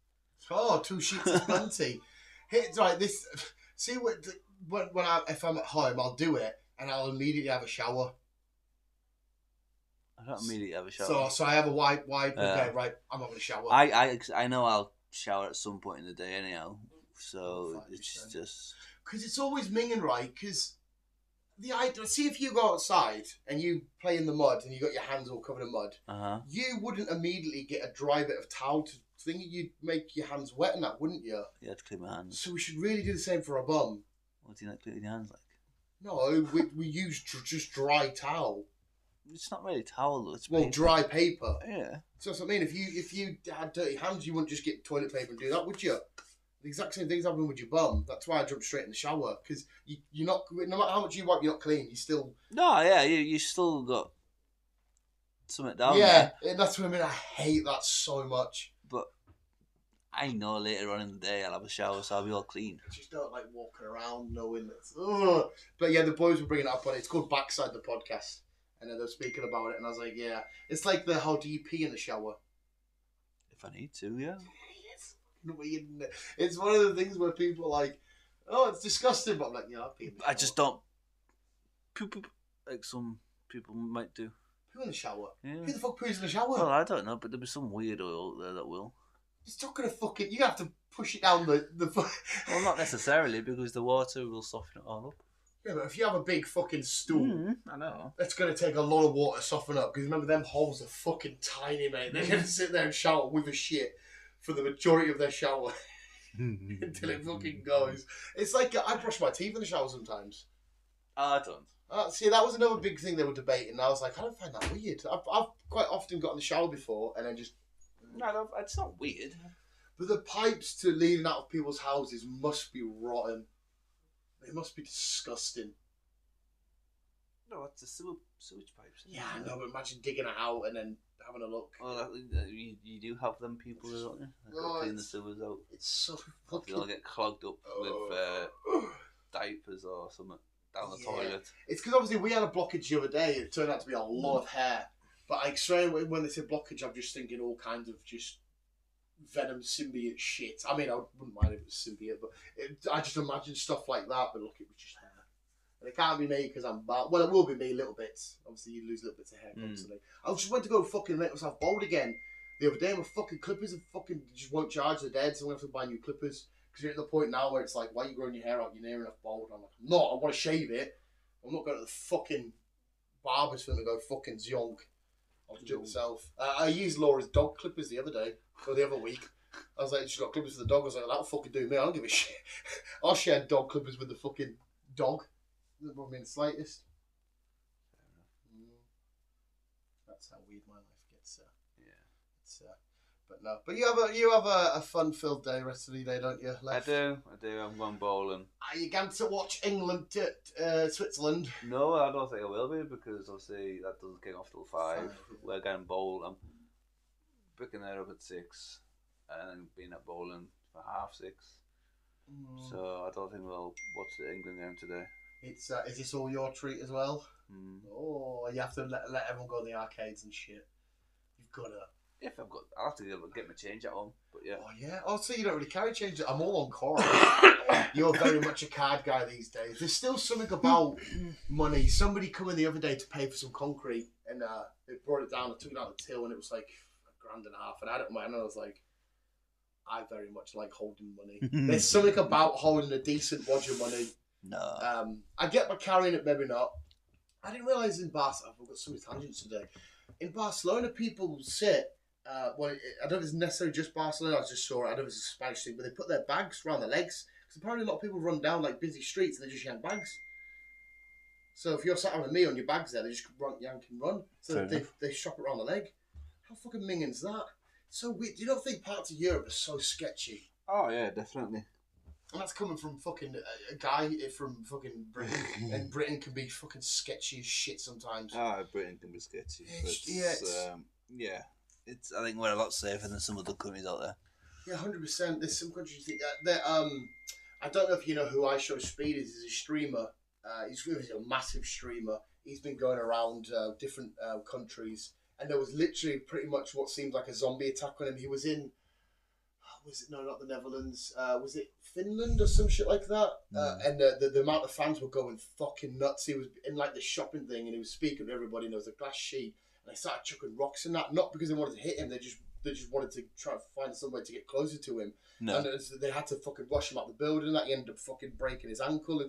Oh, 2 sheets is plenty. It's right. This see if I'm at home, I'll do it, and I'll immediately have a shower. I don't immediately have a shower. So I have a wipe. Okay, right. I'm having a shower. I know I'll shower at some point in the day anyhow. So it's just because it's always minging, right? Because see if you go outside and you play in the mud and you got your hands all covered in mud, you wouldn't immediately get a dry bit of towel to think you'd make your hands wet in that, wouldn't you? Yeah, to clean my hands. So we should really do the same for our bum. What do you like cleaning your hands like? No, we use just dry towel. It's not really towel though. It's paper. Dry paper. Yeah. So that's what I mean. If you had dirty hands, you wouldn't just get toilet paper and do that, would you? The exact same thing's happening with your bum. That's why I jumped straight in the shower, because you're not. No matter how much you wipe, you're not clean. You still. No, yeah, you still got something down there. Yeah, that's what I mean. I hate that so much. But I know later on in the day I'll have a shower, so I'll be all clean. I just don't like walking around knowing that. Ugh. But yeah, the boys were bringing it up on it. It's called Backside the Podcast. And then they're speaking about it, and I was like, yeah. It's like how do you pee in the shower? If I need to, yeah. It's weird, isn't it? It's one of the things where people are like, oh, it's disgusting, but I'm like, yeah, I'll pee in the shower. I just don't poop like some people might do. Poo in the shower? Yeah. Who the fuck poos in the shower? Well, I don't know, but there'll be some weirdo out there that will. It's not going to fucking... You have to push it down the... Well, not necessarily, because the water will soften it all up. Yeah, but if you have a big fucking stool, I know. It's going to take a lot of water to soften up. Because remember, them holes are fucking tiny, mate. They're going to sit there and shower with a shit for the majority of their shower until it fucking goes. It's like I brush my teeth in the shower sometimes. I don't. See, that was another big thing they were debating. I was like, I don't find that weird. I've quite often got in the shower before and then just... No, it's not weird. But the pipes to leading out of people's houses must be rotten. It must be disgusting. No, it's the sewage pipes. Yeah, I know, but imagine digging it out and then having a look. Well, you do have them people, don't you? They've got to clean the sewers out. It's so fucking... They'll get clogged up with diapers or something down the toilet. It's because obviously we had a blockage the other day. It turned out to be a lot of hair. But like, straight away when they say blockage, I'm just thinking all kinds of just venom symbiote shit. I mean, I wouldn't mind if it was symbiote, but I just imagine stuff like that. But look, it was just hair. And it can't be me because I'm bald. Well, it will be me a little bit. Obviously, you lose little bits of hair constantly. I just went to go fucking make myself bald again the other day. My fucking clippers have fucking just won't charge. They're dead, so I'm going to have to buy new clippers. Because you're at the point now where it's like, why are you growing your hair out? You're near enough bald. I'm like, I'm not. I want to shave it. I'm not going to the fucking barber's for them to go fucking zonk. I'll just do it myself. I used Laura's dog clippers the other day, or the other week. I was like, she's got clippers for the dog. I was like, that'll fucking do me. I don't give a shit. I'll share dog clippers with the fucking dog. Doesn't bother me in the slightest. That's how weird my life gets. Yeah. It's, but no. But you have a fun-filled day rest of the day, don't you? Left? I do. I'm going bowling. Are you going to watch England to Switzerland? No, I don't think I will be because obviously that doesn't kick off till 5. We're going bowl. I'm picking her up at 6 and then being at bowling for 5:30. So I don't think we'll watch the England game today. It's is this all your treat as well? Oh, you have to let everyone go in the arcades and shit. You've got to. I'll have to get my change at home, but yeah. Oh yeah. Oh, so you don't really carry change. I'm all on coral. You're very much a card guy these days. There's still something about money. Somebody come in the other day to pay for some concrete, and they brought it down. I took it out the till, and it was like $1.5 grand, and I had it in my hand, and I was like, I very much like holding money. There's something about holding a decent wad of money. No. I get by carrying it, maybe not. I didn't realise in Barcelona, I've got so many tangents today. In Barcelona, people sit, well, I don't know if it's necessarily just Barcelona, I just saw it, I don't know if it's a Spanish thing, but they put their bags around their legs. Because apparently a lot of people run down like busy streets and they just yank bags. So if you're sat on a meal and your bag's there, they just yank and run. So they strap it around the leg. How fucking minging's that? So weird. Do you not think parts of Europe are so sketchy? Oh yeah, definitely. And that's coming from fucking a guy from fucking Britain. And Britain can be fucking sketchy as shit sometimes. Ah, Britain can be sketchy. Yeah, it's. I think we're a lot safer than some other countries out there. Yeah, 100%. There's some countries that I don't know if you know who I Show Speed is. He's a streamer. He's really a massive streamer. He's been going around different countries, and there was literally pretty much what seemed like a zombie attack on him. He was in. Was it not the Netherlands? Was it Finland or some shit like that? And the amount of fans were going fucking nuts. He was in like the shopping thing and he was speaking to everybody and there was a glass sheet and they started chucking rocks in that. Not because they wanted to hit him, they just wanted to try and find some way to get closer to him. No. And they had to fucking rush him out the building and that. He ended up fucking breaking his ankle.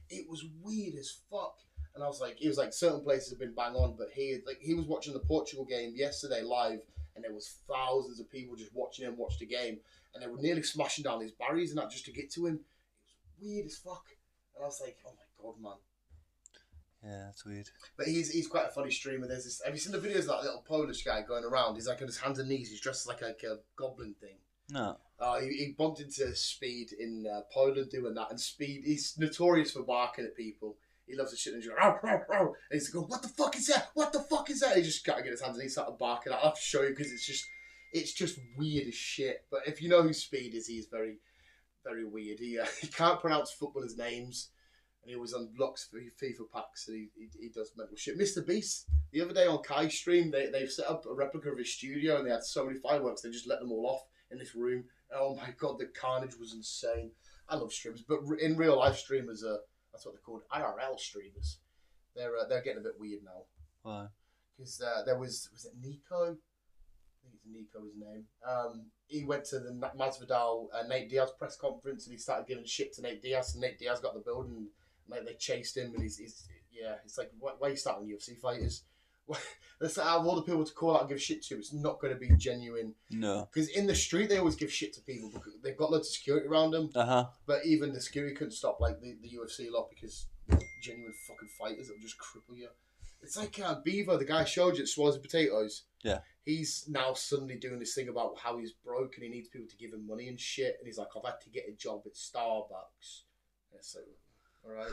It was weird as fuck. And I was like, it was like certain places have been bang on, but he was watching the Portugal game yesterday live and there was thousands of people just watching him watch the game. And they were nearly smashing down these barriers and that just to get to him. It was weird as fuck. And I was like, oh my god, man. Yeah, that's weird. But he's quite a funny streamer. There's this. Have you seen the videos of that little Polish guy going around? He's like on his hands and knees. He's dressed like a goblin thing. No. He bumped into Speed in Poland doing that. And Speed, he's notorious for barking at people. He loves the shit and he's going, row, row, row. And he's going, what the fuck is that? What the fuck is that? He just got to get his hands and he started barking. I'll have to show you because it's just weird as shit. But if you know who Speed is, he's very, very weird. He can't pronounce footballers' names. And he always unlocks FIFA packs and he does mental shit. Mr. Beast, the other day on Guyz stream, they've set up a replica of his studio and they had so many fireworks, they just let them all off in this room. Oh my god, the carnage was insane. I love streamers, but in real life streamers are, that's what they're called, IRL streamers. They're getting a bit weird now. Why? Because there was it Nico? I think it's Nico, his name. He went to the Masvidal Nate Diaz press conference and he started giving shit to Nate Diaz and Nate Diaz got the building and like they chased him and he's it's like why are you starting UFC fighters? That's out of all the people to call out and give shit to, it's not going to be genuine. No, because in the street they always give shit to people because they've got loads of security around them. But even the security couldn't stop like the UFC lot because they're genuine fucking fighters that will just cripple you. It's like Beaver, the guy I showed you that swallows potatoes. Yeah. He's now suddenly doing this thing about how he's broke and he needs people to give him money and shit. And he's like, I've had to get a job at Starbucks. And so, all right,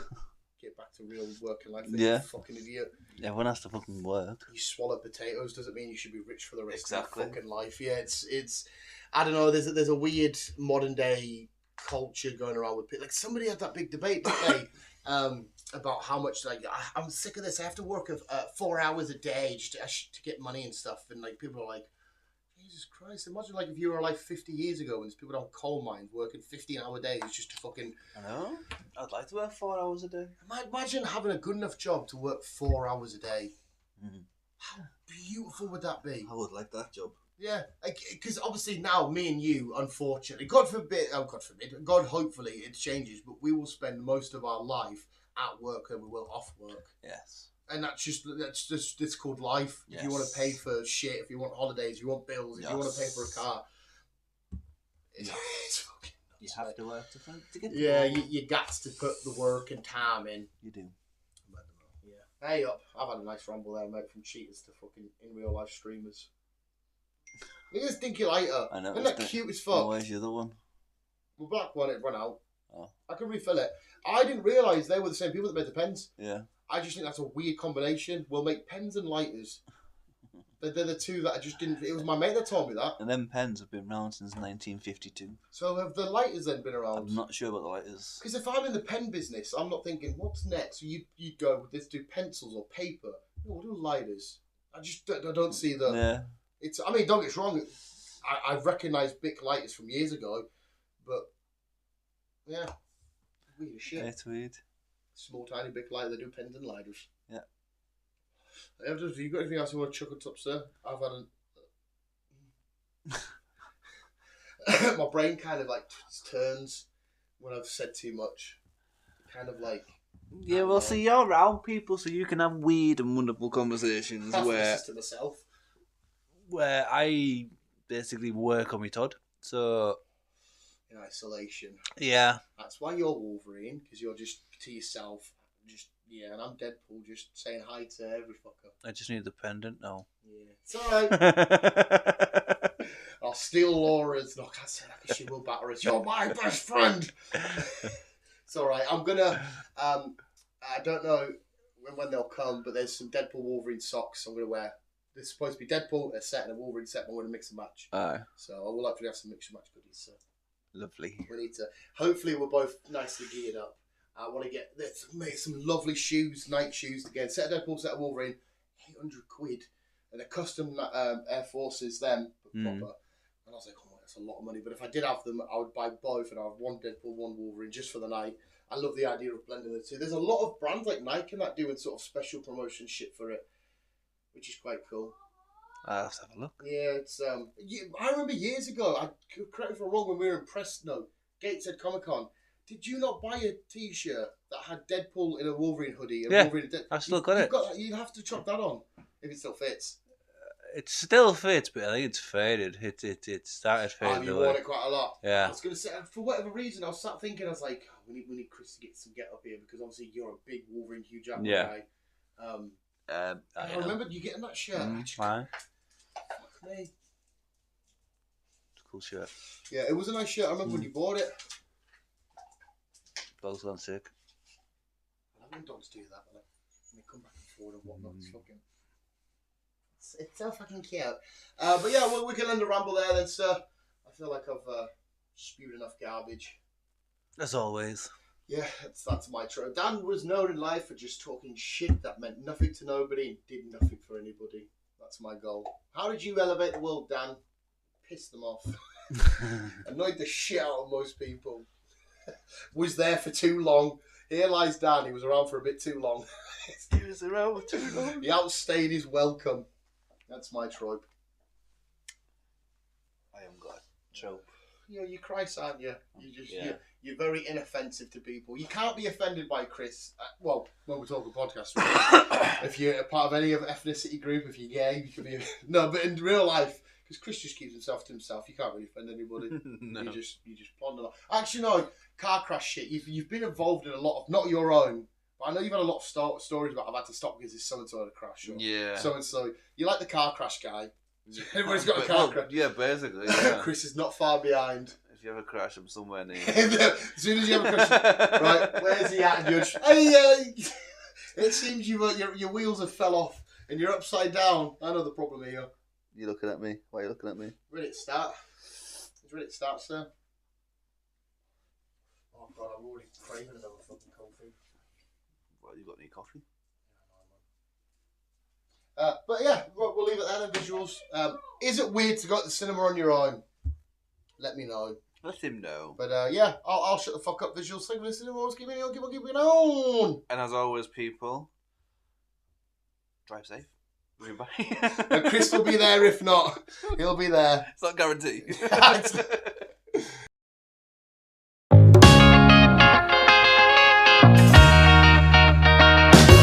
get back to real working life. Yeah. You fucking idiot. Everyone has to fucking work. You swallow potatoes doesn't mean you should be rich for the rest of your fucking life. Yeah, it's. I don't know. There's a weird modern day culture going around with people. Like somebody had that big debate, didn't they? About how much I'm sick of this. I have to work 4 hours a day just to get money and stuff. And like people are like, Jesus Christ! Imagine like if you were like 50 years ago and there's people on coal mines working 15-hour days just to fucking. I know. I'd like to work 4 hours a day. Imagine having a good enough job to work 4 hours a day. Mm-hmm. How beautiful would that be? I would like that job. Yeah, because obviously now me and you, unfortunately, God forbid, God hopefully it changes, but we will spend most of our life at work than we will off work. Yes. And that's just it's called life. Yes. If you want to pay for shit, if you want holidays, if you want bills, if you want to pay for a car, it's fucking nuts. You have to work to get. Yeah, you got to put the work and time in. You do. Yeah. Hey up! I've had a nice ramble there, mate, from cheaters to fucking in real life streamers. Look at this dinky lighter. I know. Isn't that cute as fuck? Where's the other one? The black one, it ran out. Oh. I can refill it. I didn't realise they were the same people that made the pens. Yeah. I just think that's a weird combination. We'll make pens and lighters. They're the two that I just didn't... It was my mate that told me that. And them pens have been around since 1952. So have the lighters then been around? I'm not sure about the lighters. Because if I'm in the pen business, I'm not thinking, what's next? You'd go, let's do pencils or paper. No, we'll do lighters. I don't see the... Yeah. It's. I mean, don't get us wrong. I've recognised Bic lighters from years ago, but yeah, weird as shit. It's weird. Small, tiny Bic lighter. They do pens and lighters. Yeah. Have you got anything else you want to chuck on top, sir? I've had my brain kind of like turns when I've said too much. Kind of like. Yeah, well, see, you're around people, so you can have weird and wonderful conversations To myself. where I basically work on my Todd. So in isolation. Yeah. That's why you're Wolverine, because you're just to yourself. And I'm Deadpool, just saying hi to every fucker. I just need the pendant now. Yeah. It's alright. I'll steal Laura's. No, I can't say that because she will batter us. You're my best friend. It's alright. I'm gonna, I don't know when they'll come, but there's some Deadpool Wolverine socks I'm gonna wear. There's supposed to be Deadpool, a set, and a Wolverine set, but I'm gonna mix and match. Aye. So I will hopefully have some mix and match goodies. So. Lovely. We need to. Hopefully, we're both nicely geared up. I want to make some lovely shoes, night shoes again. Set of Deadpool, set of Wolverine, £800, and they're custom Air Forces. Them proper. And I was like, oh, that's a lot of money. But if I did have them, I would buy both, and I would have one Deadpool, one Wolverine, just for the night. I love the idea of blending the two. There's a lot of brands like Nike that doing sort of special promotion shit for it, which is quite cool. I'll have to have a look. Yeah, it's I remember years ago. I correct me if I'm wrong. When we were in Gateshead Comic Con, did you not buy a T-shirt that had Deadpool in a Wolverine hoodie? Wolverine I've still got it. You'd have to chop that on if it still fits. It still fits, but I think it's faded. It started fading. You worn it quite a lot. Yeah. I was gonna say, for whatever reason, I was sat thinking, I was like, we need Chris to get some get up here because obviously you're a big Wolverine Hugh Jackman guy. I remember you getting that shirt. Fine. Fuck me. It's a cool shirt. Yeah, it was a nice shirt. I remember when you bought it. Dog's gone sick. I love when dogs do that. When they come back and forward and whatnot. It's so fucking cute. But yeah, we can end the ramble there then, sir. I feel like I've spewed enough garbage. As always. Yeah, that's my tro. Dan was known in life for just talking shit that meant nothing to nobody and did nothing for anybody. That's my goal. How did you elevate the world, Dan? Pissed them off. Annoyed the shit out of most people. Was there for too long. Here lies Dan. He was around for a bit too long. He was around for too long. He outstayed his welcome. That's my trope. I am got a trope. You're Christ, aren't you? You're very inoffensive to people. You can't be offended by Chris. Well, when we're talking podcast, right? If you're a part of any of ethnicity group, if you're gay, you can be. No, but in real life, because Chris just keeps himself to himself, you can't really offend anybody. No. You just ponder along. Actually, no, car crash shit. You've been involved in a lot of, not your own, but I know you've had a lot of stories about I've had to stop because this so and so had a crash. Or so and so. You like the car crash guy. Everybody's got a car crash. Yeah, basically. Yeah. Chris is not far behind. If you have a crash, I'm somewhere near. As soon as you have a crash, right? Where's he at? And you're just, hey, it seems your wheels have fell off and you're upside down. I know the problem here. You looking at me? Why are you looking at me? Ready to start? It's ready to start, sir. Oh God, I'm already craving another fucking coffee. Well, you got any coffee? But yeah, we'll leave it there then, visuals. Is it weird to go to the cinema on your own? Let me know. Let him know. But yeah, I'll shut the fuck up, visuals. Thank you for listening. Always keep it on. And as always, people, drive safe. Goodbye. And Chris will be there if not. He'll be there. It's not guaranteed.